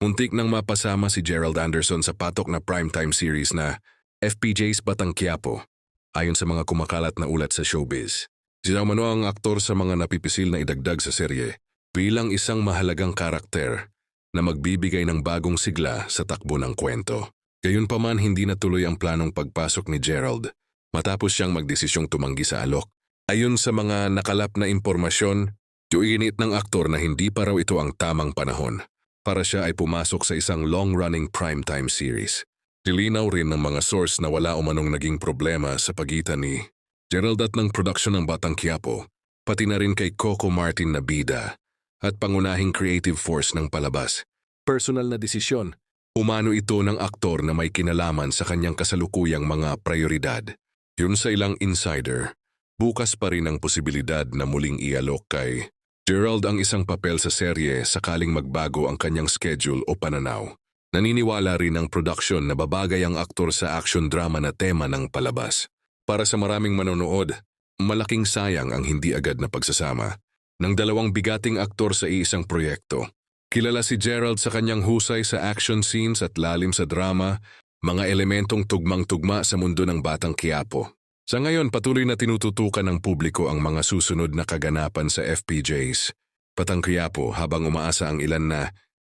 Muntik nang mapasama si Gerald Anderson sa patok na primetime series na FPJ's Batang Quiapo, ayon sa mga kumakalat na ulat sa showbiz. Sinamano ang aktor sa mga napipisil na idagdag sa serye bilang isang mahalagang karakter na magbibigay ng bagong sigla sa takbo ng kwento. Gayunpaman, hindi natuloy ang planong pagpasok ni Gerald matapos siyang magdesisyong tumanggi sa alok. Ayon sa mga nakalap na impormasyon, iginit ng aktor na hindi pa raw ito ang tamang panahon para siya ay pumasok sa isang long-running primetime series. Nilinaw rin ng mga source na wala umanong naging problema sa pagitan ni Gerald at ng production ng Batang Quiapo, pati na rin kay Coco Martin na bida at pangunahing creative force ng palabas. Personal na desisyon, umano ito ng aktor na may kinalaman sa kanyang kasalukuyang mga prioridad. Yun sa ilang insider, bukas pa rin ang posibilidad na muling ialok kay Gerald ang isang papel sa serye sakaling magbago ang kanyang schedule o pananaw. Naniniwala rin ang production na babagay ang aktor sa action drama na tema ng palabas. Para sa maraming manonood, malaking sayang ang hindi agad na pagsasama ng dalawang bigating aktor sa isang proyekto. Kilala si Gerald sa kanyang husay sa action scenes at lalim sa drama, mga elementong tugmang-tugma sa mundo ng Batang Quiapo. Sa ngayon, patuloy na tinututukan ng publiko ang mga susunod na kaganapan sa FPJ's Batang Quiapo habang umaasa ang ilan na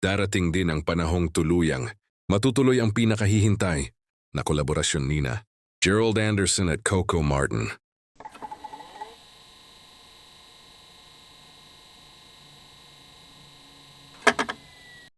darating din ang panahong tuluyang matutuloy ang pinakahihintay na kolaborasyon nina Gerald Anderson at Coco Martin.